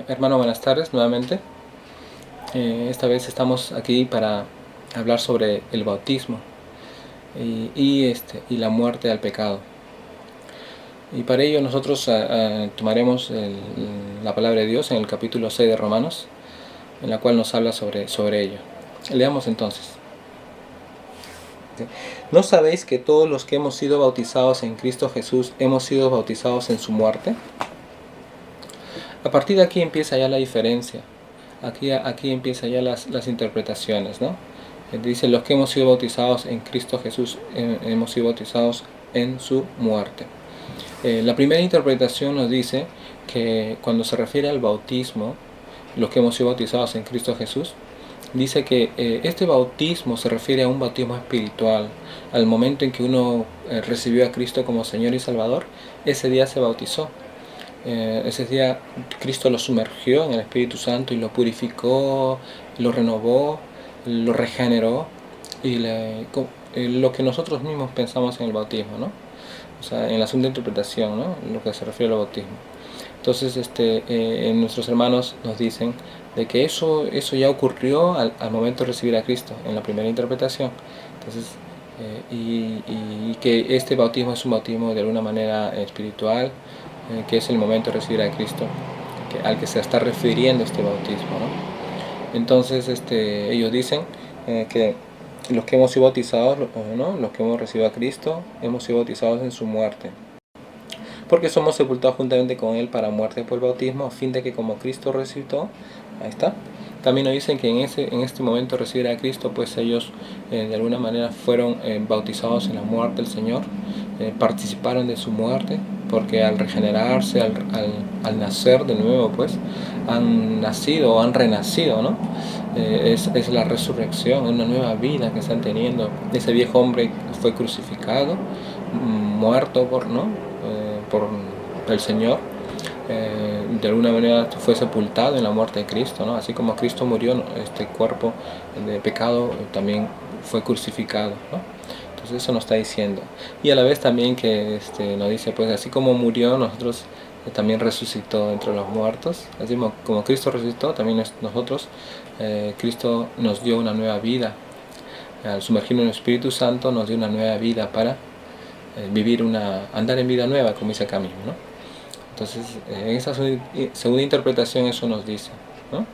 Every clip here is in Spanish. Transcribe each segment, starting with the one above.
Hermano, buenas tardes nuevamente. Esta vez estamos aquí para hablar sobre el bautismo y la muerte al pecado. Y para ello nosotros tomaremos la palabra de Dios en el capítulo 6 de Romanos, en la cual nos habla sobre ello. Leamos entonces. ¿No sabéis que todos los que hemos sido bautizados en Cristo Jesús hemos sido bautizados en su muerte? A partir de aquí empieza ya la diferencia. Aquí empiezan ya las interpretaciones, ¿no? Dice, los que hemos sido bautizados en Cristo Jesús hemos sido bautizados en su muerte. La primera interpretación nos dice que cuando se refiere al bautismo, los que hemos sido bautizados en Cristo Jesús, dice que este bautismo se refiere a un bautismo espiritual. Al momento en que uno recibió a Cristo como Señor y Salvador, ese día se bautizó. Ese día Cristo lo sumergió en el Espíritu Santo y lo purificó, lo renovó, lo regeneró y lo que nosotros mismos pensamos en el bautismo, ¿no? O sea, en la segunda interpretación, ¿no? Lo que se refiere al bautismo. Entonces, nuestros hermanos nos dicen de que eso ya ocurrió al momento de recibir a Cristo, en la primera interpretación. Entonces, y que este bautismo es un bautismo de alguna manera espiritual, que es el momento de recibir a Cristo, al que se está refiriendo este bautismo, ¿no? Entonces ellos dicen que los que hemos sido bautizados, ¿no? Los que hemos recibido a Cristo, hemos sido bautizados en su muerte, porque somos sepultados juntamente con Él para muerte por el bautismo, a fin de que como Cristo resucitó, ahí está. También nos dicen que en este momento de recibir a Cristo, pues ellos de alguna manera fueron bautizados en la muerte del Señor, participaron de su muerte, porque al regenerarse, al nacer de nuevo, pues han nacido o han renacido, ¿no? Es la resurrección, una nueva vida que están teniendo. Ese viejo hombre fue crucificado, muerto por el Señor, de alguna manera fue sepultado en la muerte de Cristo, ¿no? Así como Cristo murió, este cuerpo de pecado también fue crucificado, ¿no? Entonces eso nos está diciendo. Y a la vez también que nos dice, pues así como murió, nosotros también resucitó entre los muertos. Así como Cristo resucitó, también nosotros, Cristo nos dio una nueva vida. Al sumergirnos en el Espíritu Santo nos dio una nueva vida para andar en vida nueva, como dice acá mismo, ¿no? Entonces, en esa segunda interpretación eso nos dice, ¿no?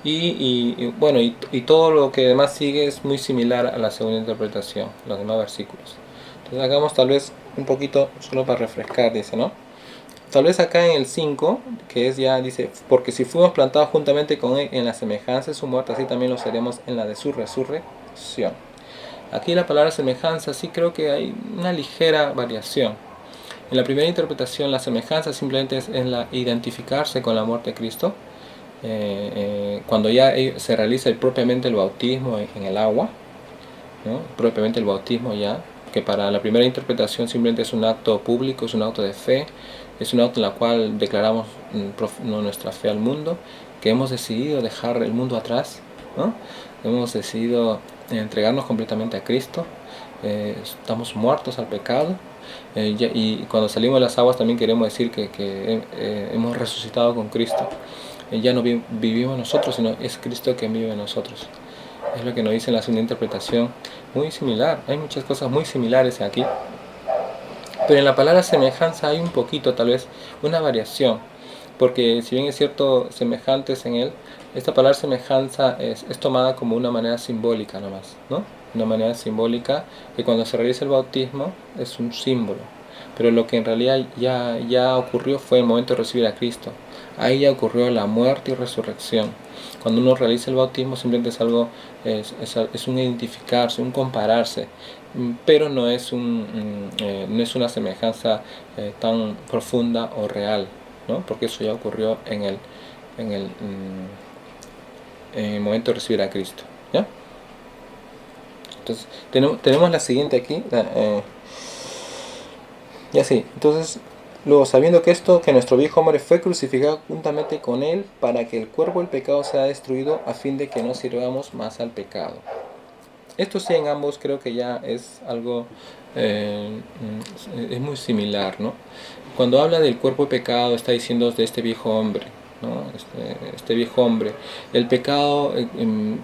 Y todo lo que además sigue es muy similar a la segunda interpretación, los demás versículos. Entonces hagamos tal vez un poquito, solo para refrescar, dice, ¿no? Tal vez acá en el 5, que es ya, dice, porque si fuimos plantados juntamente con Él en la semejanza de su muerte, así también lo seremos en la de su resurrección. Aquí la palabra semejanza sí creo que hay una ligera variación. En la primera interpretación la semejanza simplemente es la identificarse con la muerte de Cristo, cuando ya se realiza propiamente el bautismo en el agua, ¿no? Propiamente el bautismo ya, que para la primera interpretación simplemente es un acto público, es un acto de fe, es un acto en el cual declaramos nuestra fe al mundo, que hemos decidido dejar el mundo atrás, ¿no? Hemos decidido entregarnos completamente a Cristo, estamos muertos al pecado, y cuando salimos de las aguas también queremos decir que hemos resucitado con Cristo. Ya no vivimos nosotros, sino es Cristo que vive en nosotros. Es lo que nos dice en la segunda interpretación, muy similar. Hay muchas cosas muy similares aquí, pero en la palabra semejanza hay un poquito, tal vez, una variación, porque si bien es cierto semejantes en Él, esta palabra semejanza es tomada como una manera simbólica nomás, ¿no? Una manera simbólica que cuando se realiza el bautismo es un símbolo, pero lo que en realidad ya ocurrió fue el momento de recibir a Cristo. Ahí ya ocurrió la muerte y resurrección. Cuando uno realiza el bautismo simplemente es algo, es un identificarse, un compararse, pero no es una semejanza tan profunda o real, ¿no? Porque eso ya ocurrió en el momento de recibir a Cristo, ¿ya? Entonces tenemos la siguiente aquí, y así. Entonces, luego, sabiendo que nuestro viejo hombre fue crucificado juntamente con Él, para que el cuerpo del pecado sea destruido, a fin de que no sirvamos más al pecado. Esto sí, en ambos creo que ya es algo, es muy similar, ¿no? Cuando habla del cuerpo de pecado, está diciendo de este viejo hombre, ¿no? Este viejo hombre. El pecado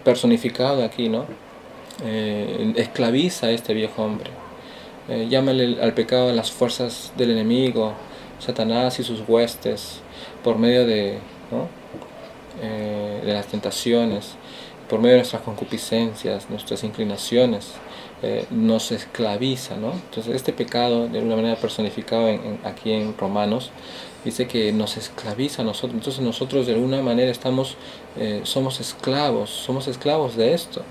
personificado aquí, ¿no? Esclaviza a este viejo hombre. Llámale al pecado las fuerzas del enemigo, Satanás y sus huestes, por medio de, ¿no? De las tentaciones, por medio de nuestras concupiscencias, nuestras inclinaciones, nos esclaviza, ¿no? Entonces este pecado, de una manera personificado aquí en Romanos, dice que nos esclaviza a nosotros. Entonces nosotros de alguna manera somos esclavos de esto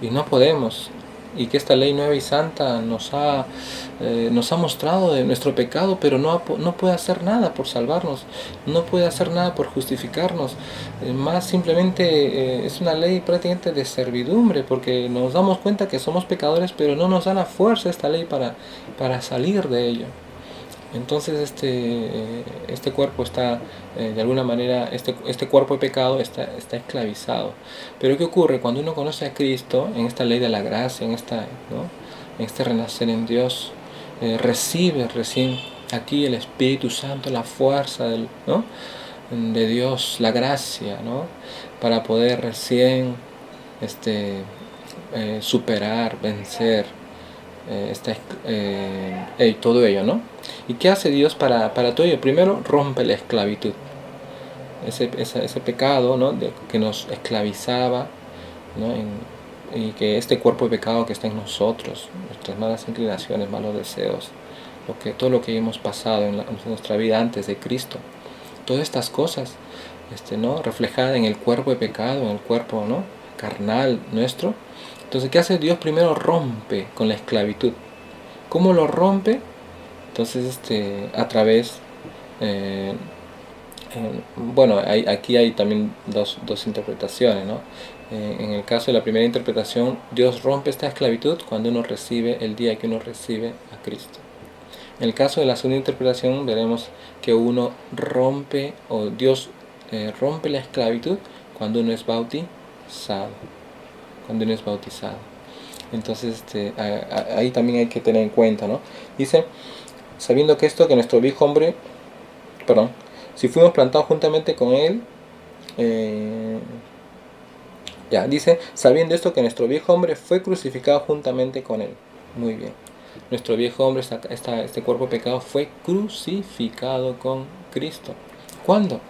y no podemos. Y que esta ley nueva y santa nos ha mostrado de nuestro pecado, pero no puede hacer nada por salvarnos, no puede hacer nada por justificarnos. Más simplemente es una ley prácticamente de servidumbre, porque nos damos cuenta que somos pecadores, pero no nos da la fuerza esta ley para salir de ello. Entonces este cuerpo está, de alguna manera, este cuerpo de pecado está esclavizado. Pero ¿qué ocurre? Cuando uno conoce a Cristo, en esta ley de la gracia, ¿no? En este renacer en Dios, recibe recién aquí el Espíritu Santo, la fuerza ¿no? de Dios, la gracia, ¿no? Para poder recién superar, vencer todo ello, ¿no? ¿Y qué hace Dios para todo ello? Primero rompe la esclavitud, ese pecado, ¿no? Que nos esclavizaba, ¿no? Y que este cuerpo de pecado que está en nosotros, nuestras malas inclinaciones, malos deseos, todo lo que hemos pasado en nuestra vida antes de Cristo, todas estas cosas, ¿no? Reflejadas en el cuerpo de pecado, en el cuerpo, ¿no? carnal nuestro. Entonces, ¿qué hace Dios? Primero rompe con la esclavitud. ¿Cómo lo rompe? Entonces, a través, bueno, aquí hay también dos interpretaciones, ¿no? En el caso de la primera interpretación, Dios rompe esta esclavitud cuando uno recibe, el día que uno recibe a Cristo. En el caso de la segunda interpretación, veremos que uno rompe, o Dios rompe la esclavitud cuando uno es bautizado. Entonces ahí también hay que tener en cuenta, ¿no? Dice, sabiendo que nuestro viejo hombre, si fuimos plantados juntamente con él, dice, sabiendo esto que nuestro viejo hombre fue crucificado juntamente con él. Muy bien. Nuestro viejo hombre, este cuerpo de pecado, fue crucificado con Cristo. ¿Cuándo?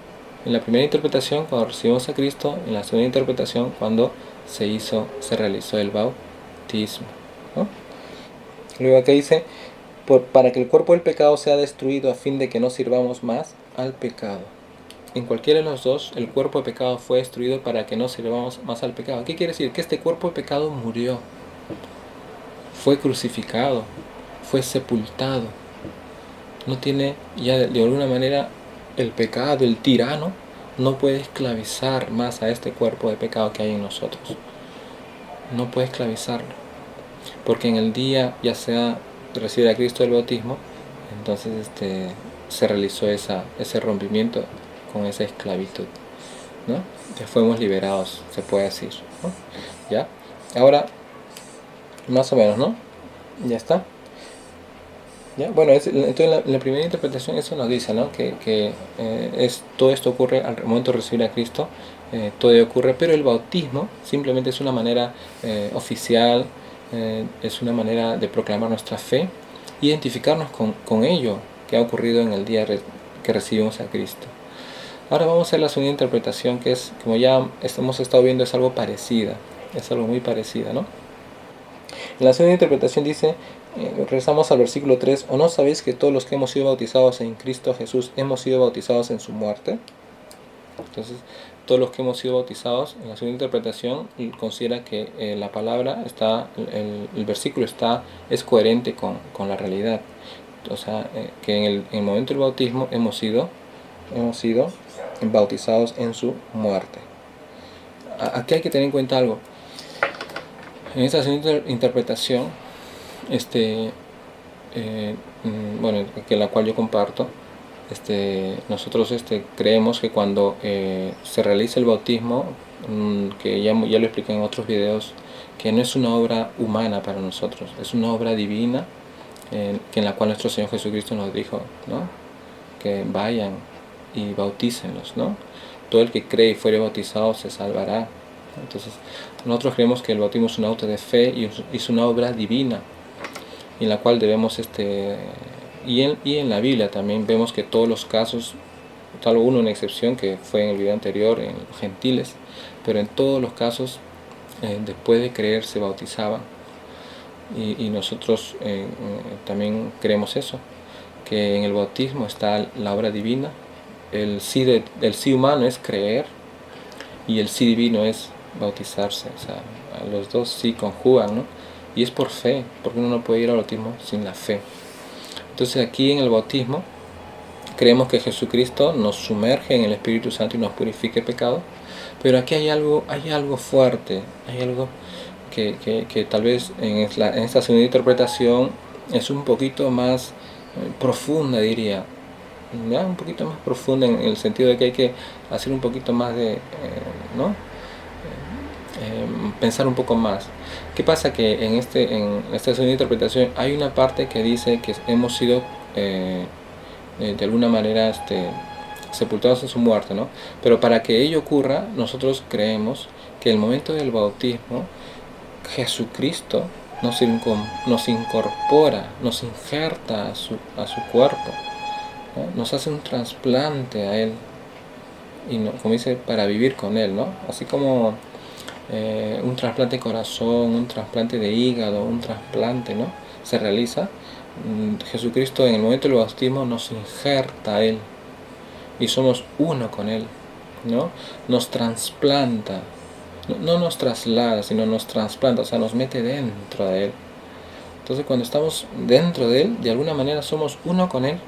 En la primera interpretación, cuando recibimos a Cristo. En la segunda interpretación, cuando se realizó el bautismo, ¿no? Luego aquí dice, para que el cuerpo del pecado sea destruido a fin de que no sirvamos más al pecado. En cualquiera de los dos, el cuerpo de pecado fue destruido para que no sirvamos más al pecado. ¿Qué quiere decir? Que este cuerpo de pecado murió, fue crucificado, fue sepultado. No tiene ya de alguna manera el pecado, el tirano, no puede esclavizar más a este cuerpo de pecado que hay en nosotros. No puede esclavizarlo. Porque en el día, ya sea de recibir a Cristo del bautismo, entonces se realizó ese rompimiento con esa esclavitud, ¿no? Ya fuimos liberados, se puede decir, ¿no? ¿Ya? Ahora, más o menos, ¿no? Ya está. ¿Ya? Bueno, entonces la primera interpretación eso nos dice, ¿no? que todo esto ocurre al momento de recibir a Cristo, todo ello ocurre, pero el bautismo simplemente es una manera oficial, es una manera de proclamar nuestra fe, identificarnos con ello que ha ocurrido en el día que recibimos a Cristo. Ahora vamos a hacer la segunda interpretación, que es, como ya hemos estado viendo, es algo parecida, es algo muy parecida, ¿no? En la segunda interpretación dice, regresamos al versículo 3, ¿o no sabéis que todos los que hemos sido bautizados en Cristo Jesús hemos sido bautizados en su muerte? Entonces, todos los que hemos sido bautizados, en la segunda interpretación, considera que la palabra el versículo es coherente con la realidad. O sea, que en el momento del bautismo hemos sido bautizados en su muerte. Aquí hay que tener en cuenta algo. En esta segunda interpretación, bueno, que la cual yo comparto, nosotros creemos que cuando se realiza el bautismo, que ya lo expliqué en otros videos, que no es una obra humana para nosotros, es una obra divina, en la cual nuestro Señor Jesucristo nos dijo, ¿no? Que vayan y bautícenlos, ¿no? todo el que cree y fuere bautizado se salvará. Entonces, nosotros creemos que el bautismo es un acto de fe y es una obra divina, en la cual debemos, y en la Biblia también vemos que todos los casos, salvo una excepción que fue en el video anterior, en los gentiles, pero en todos los casos, después de creer se bautizaban. Y nosotros también creemos eso, que en el bautismo está la obra divina. El sí humano es creer y el sí divino es bautizarse. O sea, los dos sí conjugan, ¿no? Y es por fe, porque uno no puede ir al bautismo sin la fe. Entonces aquí en el bautismo creemos que Jesucristo nos sumerge en el Espíritu Santo y nos purifica el pecado, pero aquí hay algo fuerte, hay algo que tal vez en esta segunda interpretación es un poquito más profunda, diría, ¿ya? Un poquito más profunda en el sentido de que hay que hacer un poquito más de, ¿no? Pensar un poco más. ¿Qué pasa? Que en esta segunda interpretación hay una parte que dice que hemos sido de alguna manera sepultados en su muerte, ¿no? Pero para que ello ocurra, nosotros creemos que en el momento del bautismo Jesucristo nos incorpora, nos injerta a su cuerpo, ¿no? Nos hace un trasplante a Él, y no, como dice, para vivir con Él, ¿no? Así como un trasplante de corazón, un trasplante de hígado, un trasplante, ¿no? Se realiza. Jesucristo en el momento del bautismo nos injerta a Él y somos uno con Él, ¿no? Nos trasplanta, no nos traslada, sino nos trasplanta, o sea, nos mete dentro de Él. Entonces cuando estamos dentro de Él, de alguna manera somos uno con Él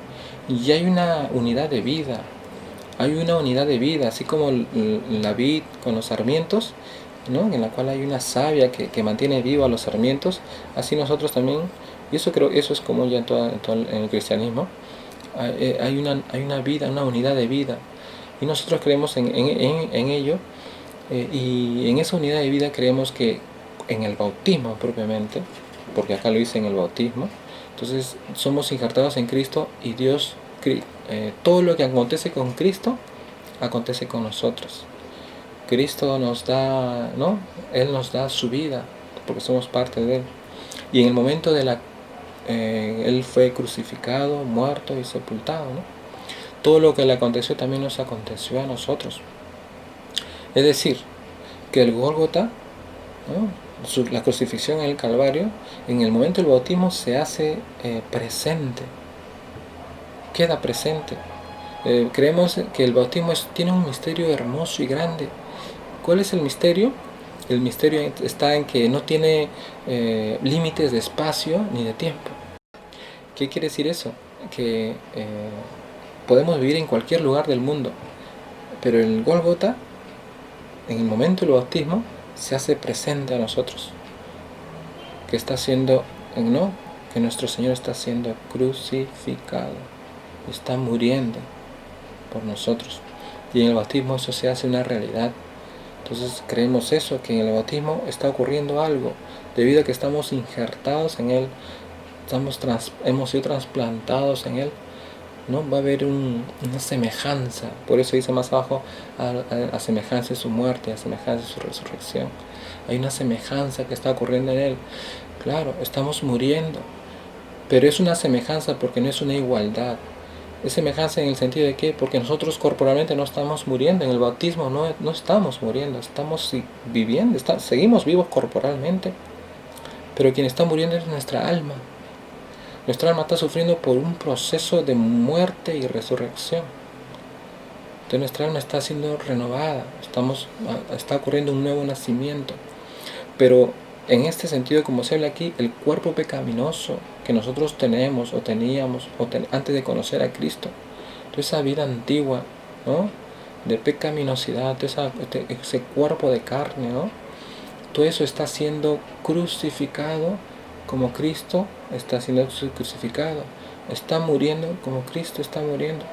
y hay una unidad de vida. Hay una unidad de vida, así como la vid con los sarmientos, ¿no? En la cual hay una savia que mantiene vivo a los sarmientos, así nosotros también, y eso creo, eso es común ya en el cristianismo. Hay una vida, una unidad de vida, y nosotros creemos en ello, y en esa unidad de vida creemos que en el bautismo propiamente, porque acá lo dice en el bautismo, entonces somos injertados en Cristo y Dios, todo lo que acontece con Cristo, acontece con nosotros. Cristo nos da, ¿no? Él nos da su vida, porque somos parte de Él. Y en el momento de Él fue crucificado, muerto y sepultado, ¿no? Todo lo que le aconteció también nos aconteció a nosotros. Es decir, que el Gólgota, ¿no? La crucifixión en el Calvario, en el momento del bautismo se hace presente, queda presente. Creemos que el bautismo tiene un misterio hermoso y grande. ¿Cuál es el misterio? El misterio está en que no tiene límites de espacio ni de tiempo. ¿Qué quiere decir eso? Que podemos vivir en cualquier lugar del mundo, pero el Gólgota, en el momento del bautismo, se hace presente a nosotros, que está siendo, ¿no? Que nuestro Señor está siendo crucificado, está muriendo por nosotros, y en el bautismo eso se hace una realidad. Entonces creemos eso, que en el bautismo está ocurriendo algo, debido a que estamos injertados en Él, hemos sido trasplantados en Él, ¿no? Va a haber una semejanza, por eso dice más abajo, a semejanza de su muerte, a semejanza de su resurrección. Hay una semejanza que está ocurriendo en Él. Claro, estamos muriendo, pero es una semejanza porque no es una igualdad. Es semejanza en el sentido de que, porque nosotros corporalmente no estamos muriendo, en el bautismo no estamos muriendo, estamos viviendo, seguimos vivos corporalmente, pero quien está muriendo es nuestra alma. Nuestra alma está sufriendo por un proceso de muerte y resurrección. Entonces nuestra alma está siendo renovada, está ocurriendo un nuevo nacimiento. Pero en este sentido, como se habla aquí, el cuerpo pecaminoso que nosotros tenemos o teníamos antes de conocer a Cristo, toda esa vida antigua, ¿no? De pecaminosidad, ese cuerpo de carne, ¿no? Todo eso está siendo crucificado como Cristo está siendo crucificado, está muriendo como Cristo está muriendo,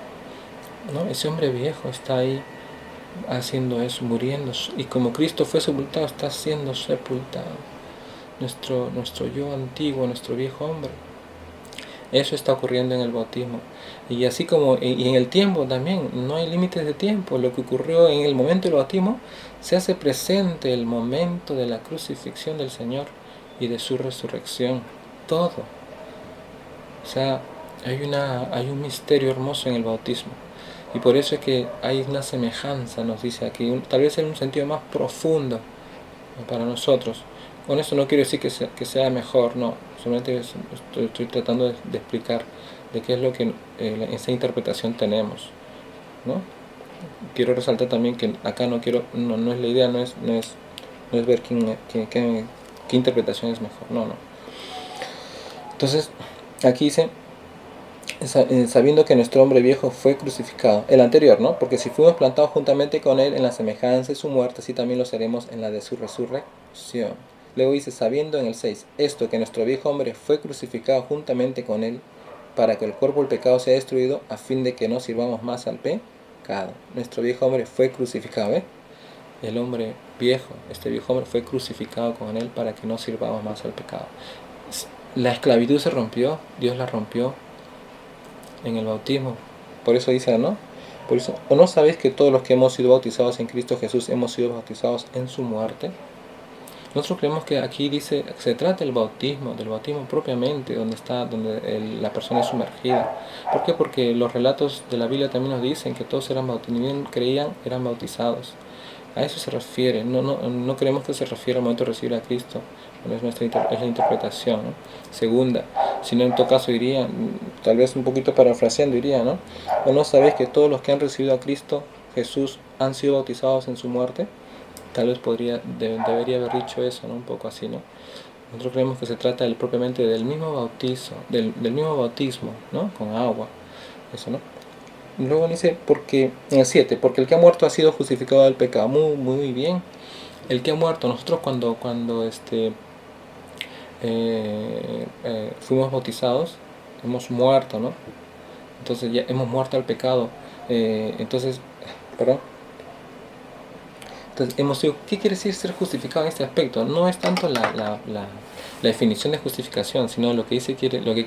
¿no? Ese hombre viejo está ahí haciendo eso, muriendo, y como Cristo fue sepultado, está siendo sepultado nuestro yo antiguo, nuestro viejo hombre. Eso está ocurriendo en el bautismo. Y así como y en el tiempo también, no hay límites de tiempo. Lo que ocurrió en el momento del bautismo, se hace presente el momento de la crucifixión del Señor y de su resurrección. Todo. O sea, hay un misterio hermoso en el bautismo. Y por eso es que hay una semejanza, nos dice aquí, tal vez en un sentido más profundo para nosotros. Con esto no quiero decir que sea mejor, no. Solamente estoy tratando de explicar de qué es lo que en esa interpretación tenemos, ¿no? Quiero resaltar también que acá no es la idea, no es ver qué interpretación es mejor, no. Entonces, aquí dice, sabiendo que nuestro hombre viejo fue crucificado, el anterior, ¿no? Porque si fuimos plantados juntamente con él en la semejanza de su muerte, así también lo seremos en la de su resurrección. Luego dice, sabiendo en el 6, esto que nuestro viejo hombre fue crucificado juntamente con él, para que el cuerpo del pecado sea destruido, a fin de que no sirvamos más al pecado. Nuestro viejo hombre fue crucificado, ¿eh? El hombre viejo, este viejo hombre fue crucificado con él para que no sirvamos más al pecado. La esclavitud se rompió, Dios la rompió en el bautismo. Por eso dice, ¿no? Por eso, ¿o no sabéis que todos los que hemos sido bautizados en Cristo Jesús hemos sido bautizados en su muerte? Nosotros creemos que aquí dice, se trata del bautismo propiamente, donde la persona es sumergida. ¿Por qué? Porque los relatos de la Biblia también nos dicen que todos eran bautizados, ni bien creían, eran bautizados. A eso se refiere, no creemos que se refiere al momento de recibir a Cristo, es la interpretación, ¿no? Segunda, sino en todo caso diría, tal vez un poquito parafraseando diría, ¿no? ¿O no sabéis que todos los que han recibido a Cristo Jesús han sido bautizados en su muerte? Tal vez debería haber dicho eso, ¿no? Un poco así, ¿no? Nosotros creemos que se trata propiamente del mismo bautizo, del mismo bautismo, ¿no? Con agua, eso, ¿no? Luego dice, porque, en el 7, porque el que ha muerto ha sido justificado del pecado. Muy, muy bien. El que ha muerto, nosotros cuando fuimos bautizados, hemos muerto, ¿no? Entonces ya hemos muerto al pecado. Entonces, perdón. Entonces, ¿qué quiere decir ser justificado en este aspecto? No es tanto la definición de justificación, sino lo que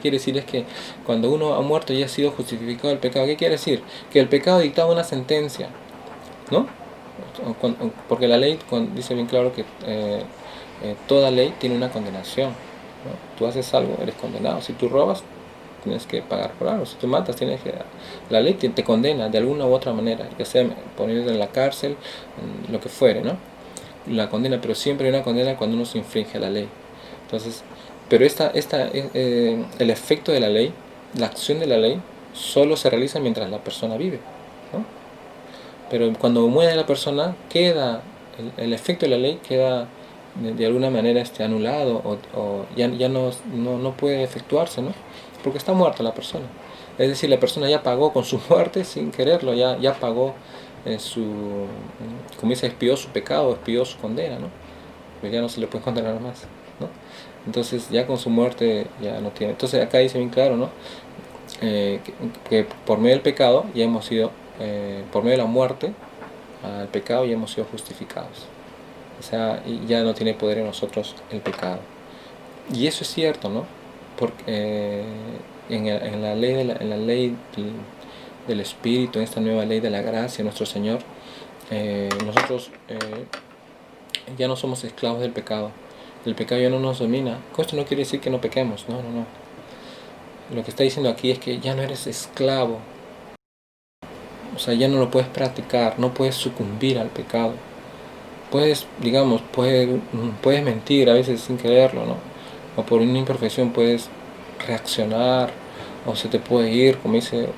quiere decir es que cuando uno ha muerto y ha sido justificado del pecado. ¿Qué quiere decir? Que el pecado dictaba una sentencia, ¿no? Porque la ley dice bien claro que toda ley tiene una condenación, ¿no? Tú haces algo, eres condenado. Si tú robas, tienes que pagar por algo. Si tú matas, la ley te condena de alguna u otra manera, ya sea poniéndote en la cárcel, lo que fuere, ¿no? La condena, pero siempre hay una condena cuando uno se infringe la ley. Entonces, pero el efecto de la ley, la acción de la ley, solo se realiza mientras la persona vive, ¿no? Pero cuando muere la persona, el efecto de la ley queda de alguna manera anulado o ya no puede efectuarse, ¿no? Porque está muerta la persona. Es decir, la persona ya pagó con su muerte sin quererlo, ya pagó como dice, expió su pecado, expió su condena, ¿no? Pues ya no se le puede condenar más, ¿no? Entonces ya con su muerte ya no tiene. Entonces acá dice bien claro, ¿no? Que por medio del pecado ya hemos sido, por medio de la muerte al pecado ya hemos sido justificados. O sea, ya no tiene poder en nosotros el pecado. Y eso es cierto, ¿no? Porque en la ley del Espíritu, en esta nueva ley de la gracia, nuestro Señor, nosotros ya no somos esclavos del pecado. El pecado ya no nos domina. Esto no quiere decir que no pequemos, no. Lo que está diciendo aquí es que ya no eres esclavo. O sea, ya no lo puedes practicar, no puedes sucumbir al pecado. Puedes mentir a veces sin quererlo, ¿no? O por una imperfección puedes reaccionar, o se te puede ir, como dice,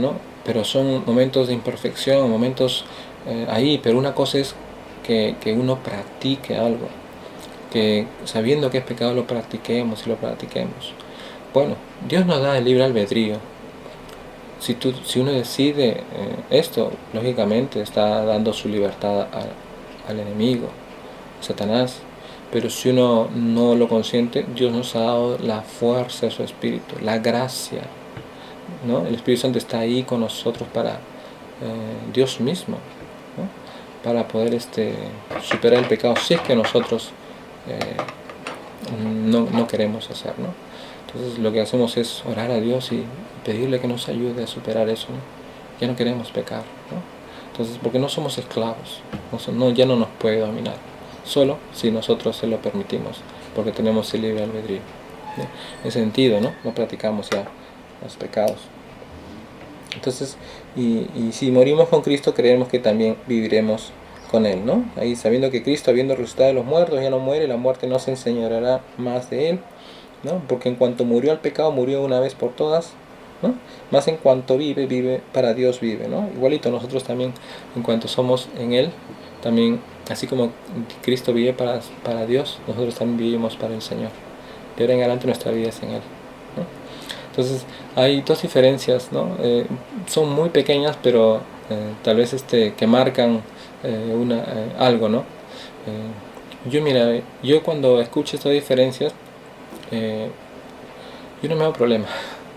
¿no? Pero son momentos de imperfección, momentos ahí, pero una cosa es que uno practique algo, que sabiendo que es pecado lo practiquemos y lo practiquemos. Bueno, Dios nos da el libre albedrío. Si uno decide esto, lógicamente está dando su libertad al enemigo, Satanás. Pero si uno no lo consiente, Dios nos ha dado la fuerza de su Espíritu, la gracia, ¿no? El Espíritu Santo está ahí con nosotros para Dios mismo, ¿no? Para poder superar el pecado, si es que nosotros no queremos hacer, ¿no? Entonces lo que hacemos es orar a Dios y pedirle que nos ayude a superar eso, ¿no? Ya no queremos pecar, ¿no? Entonces, porque no somos esclavos, ya no nos puede dominar, solo si nosotros se lo permitimos, porque tenemos el libre albedrío, ¿no? En ese sentido, ¿no? No practicamos ya los pecados. Entonces, y si morimos con Cristo, creemos que también viviremos con Él, ¿no? Ahí sabiendo que Cristo, habiendo resucitado de los muertos, ya no muere, la muerte no se enseñoreará más de Él, ¿no? Porque en cuanto murió al pecado, murió una vez por todas, ¿no? Más en cuanto vive, para Dios vive, ¿no? Igualito nosotros también, en cuanto somos en Él, también, así como Cristo vive para Dios, nosotros también vivimos para el Señor. De ahora en adelante nuestra vida es en Él, ¿no? Entonces hay dos diferencias, ¿no? Son muy pequeñas, pero tal vez que marcan algo, ¿no? Yo cuando escucho estas diferencias, yo no me hago problema,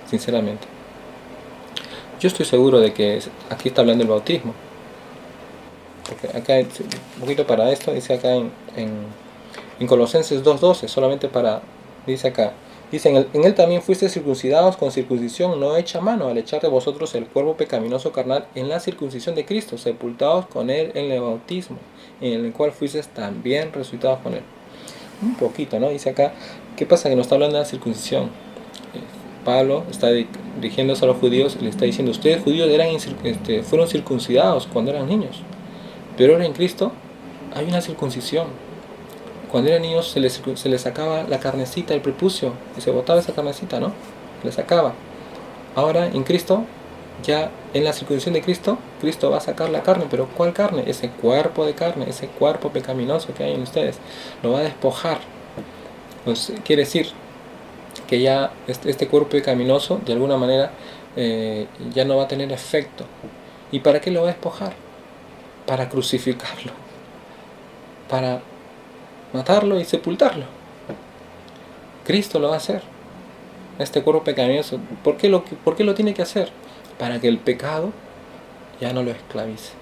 sinceramente. Yo estoy seguro de que aquí está hablando del bautismo. Porque acá, un poquito para esto, dice acá en Colosenses 2:12, solamente dice acá, dice, en él también fuiste circuncidados con circuncisión no hecha a mano, al echar de vosotros el cuerpo pecaminoso carnal en la circuncisión de Cristo, sepultados con él en el bautismo, en el cual fuisteis también resucitados con él. Un poquito, ¿no? Dice acá, ¿qué pasa? Que nos está hablando de la circuncisión. Pablo está dirigiéndose a los judíos y le está diciendo, ustedes judíos fueron circuncidados cuando eran niños, pero ahora en Cristo hay una circuncisión. Cuando eran niños se les sacaba la carnecita del prepucio y se botaba esa carnecita, ¿no? Le sacaba. Ahora en Cristo, ya en la circuncisión de Cristo, Cristo va a sacar la carne, pero ¿cuál carne? Ese cuerpo de carne, ese cuerpo pecaminoso que hay en ustedes, lo va a despojar. Pues quiere decir que ya este cuerpo pecaminoso de alguna manera ya no va a tener efecto. ¿Y para qué lo va a despojar? Para crucificarlo, para matarlo y sepultarlo. Cristo lo va a hacer, este cuerpo pecaminoso. ¿Por qué lo tiene que hacer? Para que el pecado ya no lo esclavice.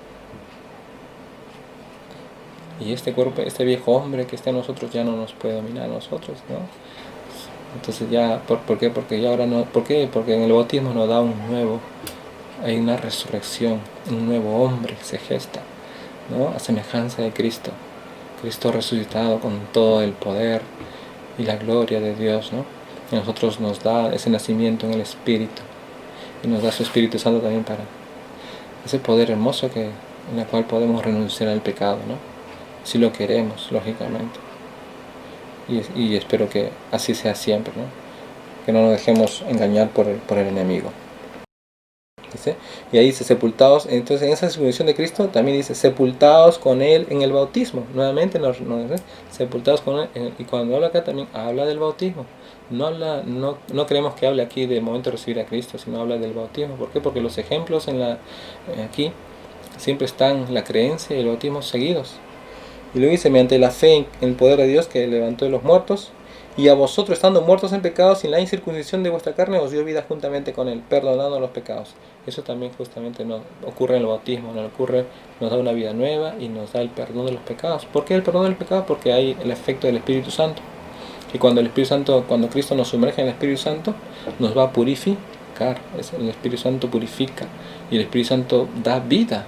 Y este cuerpo, este viejo hombre que está en nosotros ya no nos puede dominar a nosotros, ¿no? Entonces ya, ¿por qué? Porque ya ahora no, ¿por qué? Porque en el bautismo nos da hay una resurrección, un nuevo hombre que se gesta, ¿no? A semejanza de Cristo. Cristo resucitado con todo el poder y la gloria de Dios, ¿no? Y a nosotros nos da ese nacimiento en el Espíritu. Y nos da su Espíritu Santo también para ese poder hermoso en el cual podemos renunciar al pecado, ¿no? Si lo queremos, lógicamente. Y espero que así sea siempre, ¿no? Que no nos dejemos engañar por el enemigo. ¿Dice? Y ahí dice sepultados. Entonces en esa circuncisión de Cristo también dice sepultados con Él en el bautismo. Nuevamente sepultados con Él. Y cuando habla acá también habla del bautismo. No creemos que hable aquí del momento de recibir a Cristo, sino habla del bautismo. ¿Por qué? Porque los ejemplos aquí siempre están la creencia y el bautismo seguidos. Y luego dice, mediante la fe en el poder de Dios que levantó de los muertos, y a vosotros, estando muertos en pecados, sin la incircuncisión de vuestra carne, os dio vida juntamente con Él, perdonando los pecados. Eso también justamente ocurre en el bautismo, nos da una vida nueva y nos da el perdón de los pecados. ¿Por qué el perdón de los pecados? Porque hay el efecto del Espíritu Santo. Y cuando Cristo nos sumerge en el Espíritu Santo, nos va a purificar. El Espíritu Santo purifica y el Espíritu Santo da vida.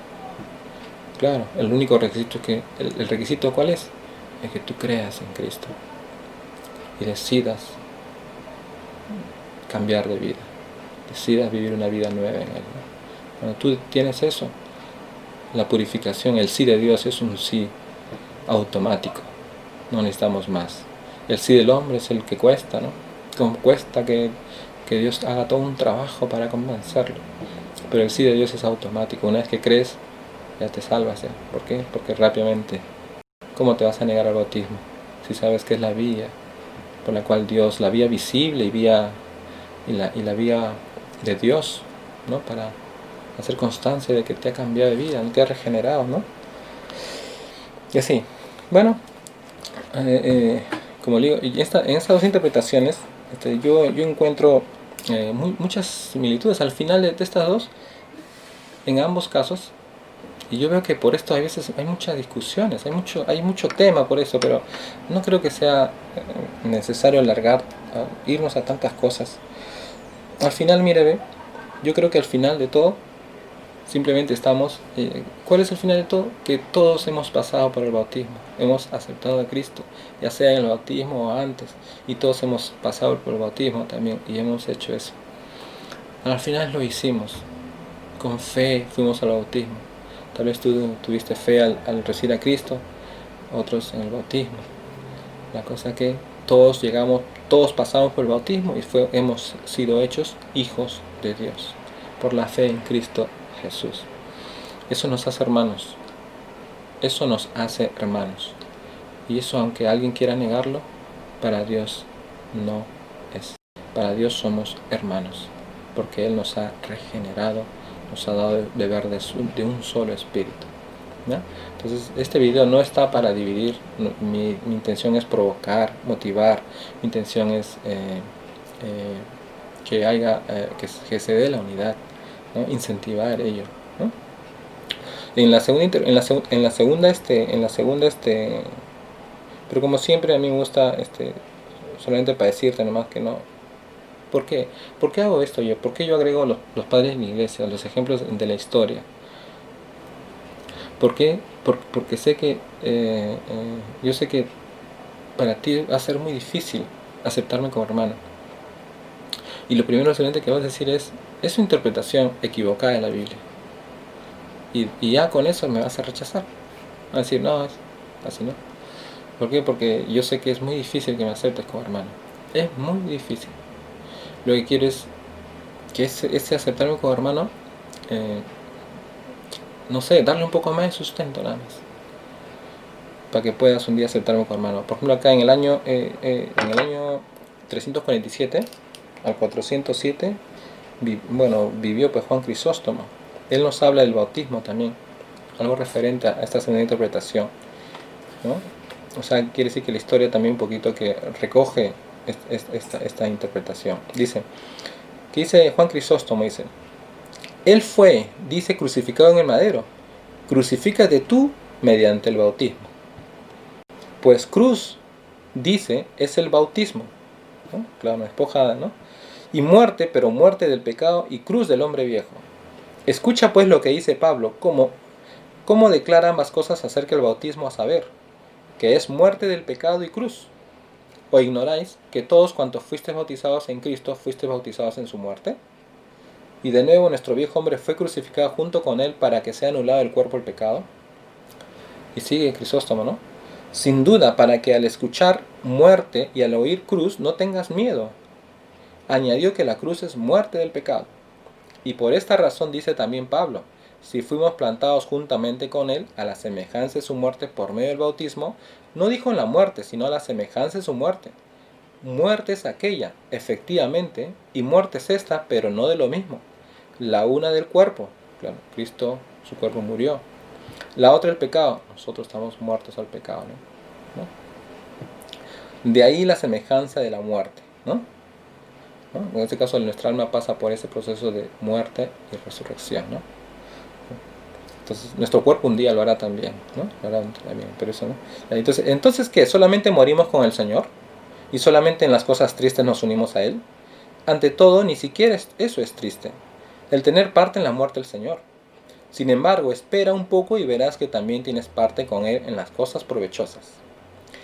Claro, el único requisito ¿el requisito cuál es? Es que tú creas en Cristo y decidas cambiar de vida, decidas vivir una vida nueva en Él. Cuando tú tienes eso, la purificación, el sí de Dios es un sí automático, no necesitamos más. El sí del hombre es el que cuesta, ¿no? Como cuesta que Dios haga todo un trabajo para convencerlo, pero el sí de Dios es automático. Una vez que crees, ya te salvas, ¿eh? ¿Por qué? Porque rápidamente, ¿cómo te vas a negar al bautismo? Si sabes que es la vía por la cual Dios, la vía visible y la vía de Dios, ¿no? Para hacer constancia de que te ha cambiado de vida, no te ha regenerado, ¿no? Y así, bueno, como digo, en estas dos interpretaciones, yo encuentro muchas similitudes al final de estas dos. En ambos casos Y yo veo que por esto a veces hay muchas discusiones, hay mucho tema por eso, pero no creo que sea necesario alargar, irnos a tantas cosas. Al final, mire, ve, yo creo que al final de todo, simplemente estamos, ¿cuál es el final de todo? Que todos hemos pasado por el bautismo, hemos aceptado a Cristo, ya sea en el bautismo o antes, y todos hemos pasado por el bautismo también, y hemos hecho eso. Al final lo hicimos, con fe fuimos al bautismo. Tal vez tú tuviste fe al recibir a Cristo, otros en el bautismo. La cosa que todos pasamos por el bautismo y hemos sido hechos hijos de Dios por la fe en Cristo Jesús. Eso nos hace hermanos. Eso nos hace hermanos. Y eso, aunque alguien quiera negarlo, para Dios no es. Para Dios somos hermanos, porque Él nos ha regenerado, nos ha dado de beber de un solo espíritu. ¿Ya? Entonces este video no está para dividir, mi intención es provocar, motivar, mi intención es que se dé la unidad, ¿no? Incentivar ello, ¿no? En la segunda pero como siempre a mí me gusta solamente para decirte nomás que no. ¿Por qué? ¿Por qué hago esto yo? ¿Por qué yo agrego los padres de la iglesia, los ejemplos de la historia? ¿Por qué? Porque sé que yo sé que para ti va a ser muy difícil aceptarme como hermano. Y lo primero excelente que vas a decir es su interpretación equivocada de la Biblia. Y ya con eso me vas a rechazar. Vas a decir, no, así no. ¿Por qué? Porque yo sé que es muy difícil que me aceptes como hermano. Es muy difícil. Lo que quiero es que ese aceptarme como hermano, no sé, darle un poco más de sustento nada más, para que puedas un día aceptarme como hermano. Por ejemplo, acá en el año 347 al 407 vivió pues Juan Crisóstomo. Él nos habla del bautismo también, algo referente a esta segunda interpretación, ¿no? O sea, quiere decir que la historia también un poquito que recoge esta interpretación. ¿Qué dice Juan Crisóstomo? Dice, Él fue, dice, crucificado en el madero. Crucifícate tú mediante el bautismo. Pues cruz, dice, es el bautismo, ¿no? Claro, una despojada, ¿no? Y muerte, pero muerte del pecado y cruz del hombre viejo. Escucha pues lo que dice Pablo, cómo declara ambas cosas acerca del bautismo, a saber, que es muerte del pecado y cruz. ¿O ignoráis que todos cuantos fuisteis bautizados en Cristo, fuisteis bautizados en su muerte? Y de nuevo nuestro viejo hombre fue crucificado junto con él para que sea anulado el cuerpo del pecado. Y sigue Crisóstomo, ¿no? Sin duda, para que al escuchar muerte y al oír cruz no tengas miedo. Añadió que la cruz es muerte del pecado. Y por esta razón dice también Pablo, si fuimos plantados juntamente con él a la semejanza de su muerte por medio del bautismo, no dijo en la muerte, sino a la semejanza de su muerte. Muerte es aquella, efectivamente, y muerte es esta, pero no de lo mismo. La una del cuerpo, claro, Cristo, su cuerpo murió. La otra el pecado, nosotros estamos muertos al pecado, ¿no? De ahí la semejanza de la muerte, ¿no? En este caso nuestra alma pasa por ese proceso de muerte y resurrección, ¿no? Entonces nuestro cuerpo un día lo hará también, ¿no? Lo hará también, pero eso, ¿no? Entonces ¿qué? ¿Solamente morimos con el Señor? ¿Y solamente en las cosas tristes nos unimos a Él? Ante todo, ni siquiera eso es triste, el tener parte en la muerte del Señor. Sin embargo, espera un poco y verás que también tienes parte con Él en las cosas provechosas.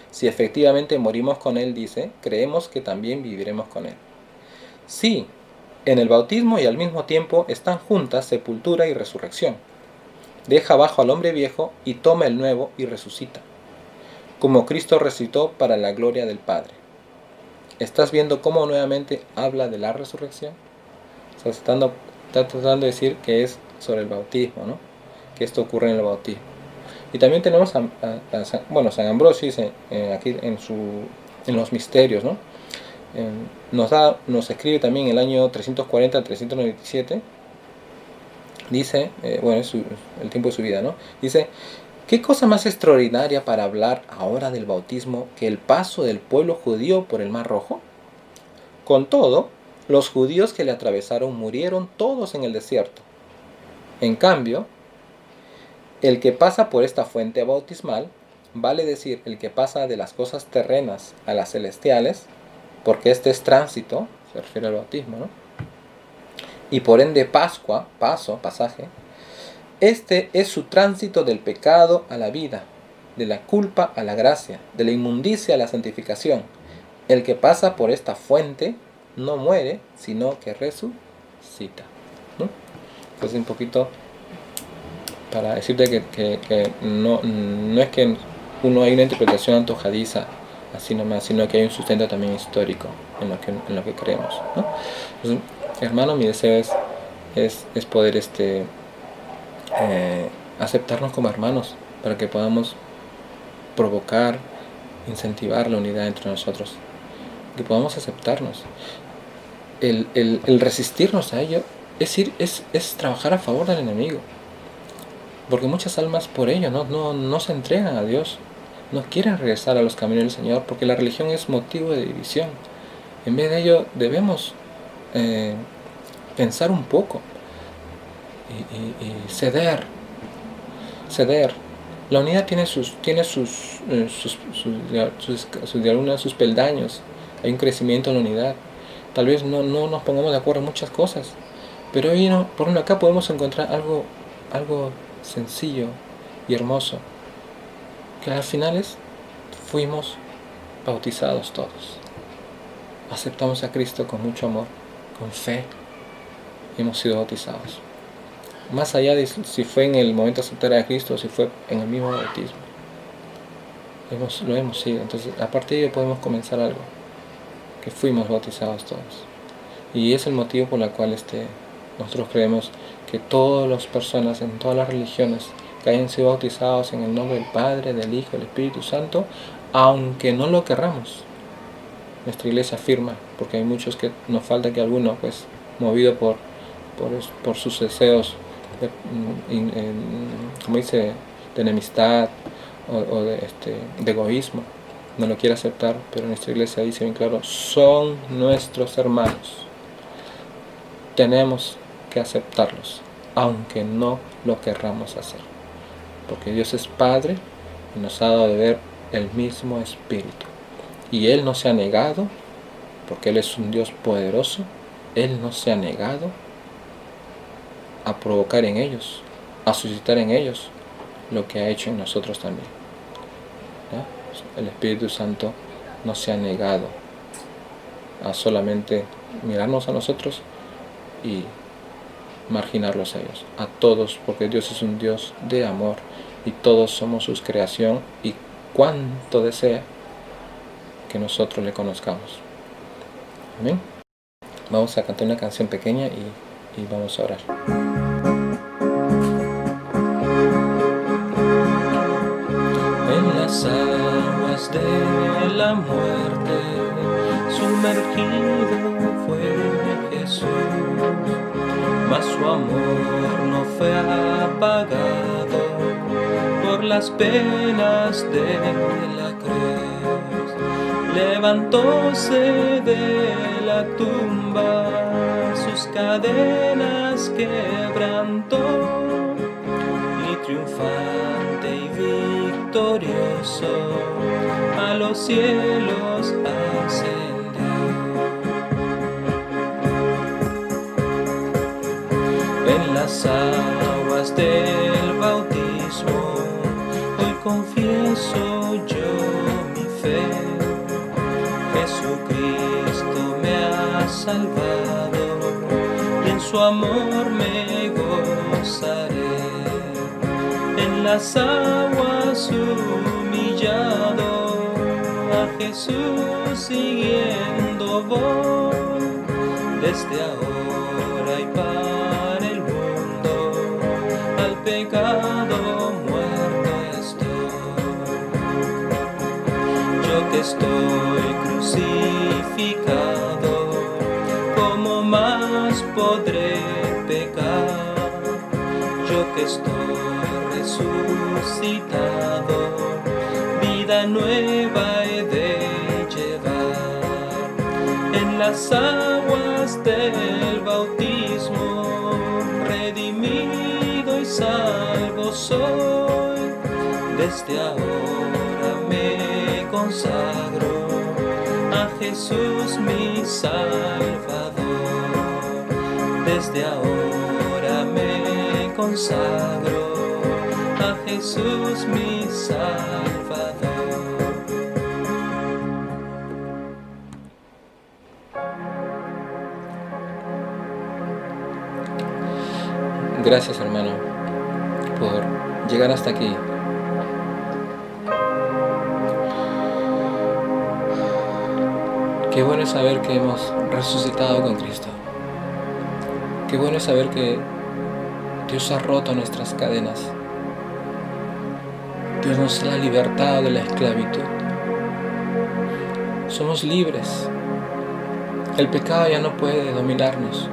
Si efectivamente morimos con Él, dice, creemos que también viviremos con Él. Sí, en el bautismo y al mismo tiempo están juntas sepultura y resurrección. Deja abajo al hombre viejo y toma el nuevo y resucita, como Cristo resucitó para la gloria del Padre. ¿Estás viendo cómo nuevamente habla de la resurrección? Está tratando de decir que es sobre el bautismo, ¿no? Que esto ocurre en el bautismo. Y también tenemos San Ambrosio dice aquí en los misterios, ¿no? Nos escribe también en el año 340 al 397, dice, es el tiempo de su vida, ¿no? Dice, ¿qué cosa más extraordinaria para hablar ahora del bautismo que el paso del pueblo judío por el Mar Rojo? Con todo, los judíos que le atravesaron murieron todos en el desierto. En cambio, El que pasa por esta fuente bautismal, vale decir, el que pasa de las cosas terrenas a las celestiales, porque este es tránsito, se refiere al bautismo, ¿no? Y por ende Pascua, pasaje, este es su tránsito del pecado a la vida, de la culpa a la gracia, de la inmundicia a la santificación. El que pasa por esta fuente no muere, sino que resucita, ¿no? Entonces un poquito para decirte que no es que hay una interpretación antojadiza así nomás, sino que hay un sustento también histórico en lo que creemos, ¿no? Entonces, hermano, mi deseo es poder aceptarnos como hermanos, para que podamos provocar, incentivar la unidad entre nosotros, que podamos aceptarnos. El resistirnos a ello es trabajar a favor del enemigo, porque muchas almas por ello no se entregan a Dios, no quieren regresar a los caminos del Señor, porque la religión es motivo de división. En vez de ello debemos pensar un poco y ceder. La unidad tiene sus peldaños. Hay un crecimiento en la unidad. Tal vez no nos pongamos de acuerdo en muchas cosas, pero hoy por ejemplo acá podemos encontrar algo sencillo y hermoso, que al final fuimos bautizados todos. Aceptamos a Cristo con mucho amor, con fe, y hemos sido bautizados. Más allá de si fue en el momento de aceptar a Cristo o si fue en el mismo bautismo, lo hemos sido. Entonces, a partir de ello podemos comenzar algo, que fuimos bautizados todos. Y es el motivo por el cual nosotros creemos que todas las personas en todas las religiones que hayan sido bautizados en el nombre del Padre, del Hijo, del Espíritu Santo, aunque no lo querramos, nuestra iglesia afirma, porque hay muchos que nos falta que alguno, pues, movido por sus deseos como dice, de enemistad o de egoísmo, no lo quiere aceptar, pero nuestra iglesia dice bien claro, son nuestros hermanos, tenemos que aceptarlos, aunque no lo querramos hacer, porque Dios es Padre y nos ha dado de ver el mismo Espíritu, y Él no se ha negado, porque Él es un Dios poderoso, Él no se ha negado a provocar en ellos, a suscitar en ellos lo que ha hecho en nosotros también, ¿ya? El Espíritu Santo no se ha negado a solamente mirarnos a nosotros y marginarlos a ellos, a todos, porque Dios es un Dios de amor y todos somos su creación, y cuánto desea que nosotros le conozcamos. Amén. Vamos a cantar una canción pequeña y vamos a orar. En las aguas de la muerte, sumergido fue Jesús, mas su amor no fue apagado por las penas de la cruz. Levantóse de la tumba, sus cadenas quebrantó, y triunfante y victorioso a los cielos ascendió. En las aguas del bautismo hoy confieso yo mi fe. Jesucristo me ha salvado y en su amor me gozaré. En las aguas humillado a Jesús siguiendo voy, desde ahora y para el mundo al pecado muerto estoy. Yo que estoy crucificado, ¿cómo más podré pecar? Yo que estoy resucitado, vida nueva he de llevar. En las aguas del bautismo, redimido y salvo soy. Desde ahora me consagro a Jesús mi Salvador. Desde ahora me consagro a Jesús mi Salvador. Gracias, hermano, por llegar hasta aquí. Qué bueno es saber que hemos resucitado con Cristo. Qué bueno es saber que Dios ha roto nuestras cadenas. Dios nos ha libertado de la esclavitud. Somos libres. El pecado ya no puede dominarnos.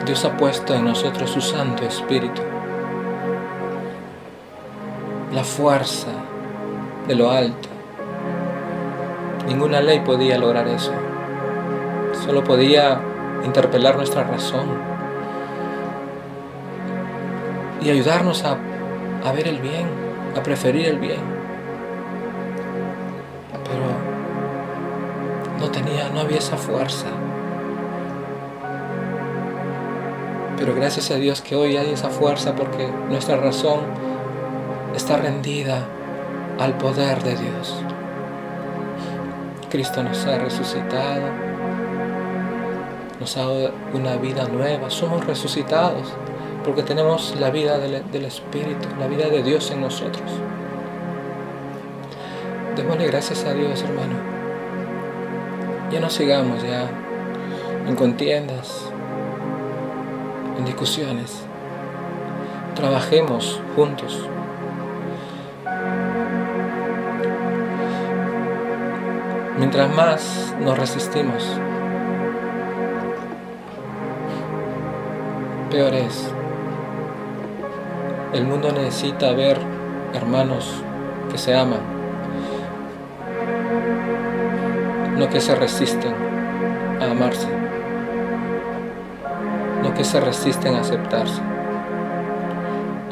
Dios ha puesto en nosotros su Santo Espíritu, la fuerza de lo alto. Ninguna ley podía lograr eso. Solo podía interpelar nuestra razón y ayudarnos a ver el bien, a preferir el bien. Pero no había esa fuerza. Pero gracias a Dios que hoy hay esa fuerza, porque nuestra razón está rendida al poder de Dios. Cristo nos ha resucitado, nos ha dado una vida nueva. Somos resucitados porque tenemos la vida del Espíritu, la vida de Dios en nosotros. Démosle gracias a Dios, hermano. Ya no sigamos ya en contiendas, en discusiones. Trabajemos juntos. Mientras más nos resistimos, peor es. El mundo necesita ver hermanos que se aman, no que se resisten a amarse, no que se resisten a aceptarse.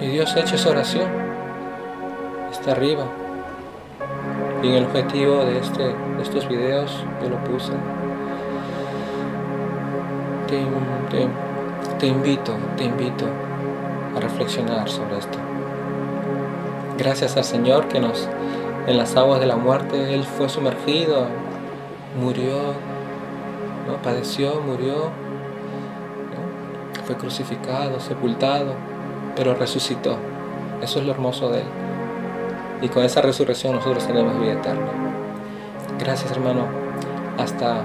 Y Dios ha hecho esa oración, está arriba. Y en el objetivo de estos videos yo lo puse. Te invito a reflexionar sobre esto. Gracias al Señor que en las aguas de la muerte Él fue sumergido, murió, ¿no? Padeció, murió, ¿no? Fue crucificado, sepultado, pero resucitó. Eso es lo hermoso de Él. Y con esa resurrección nosotros tenemos vida eterna. Gracias, hermano. Hasta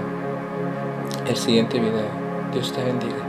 el siguiente video. Dios te bendiga.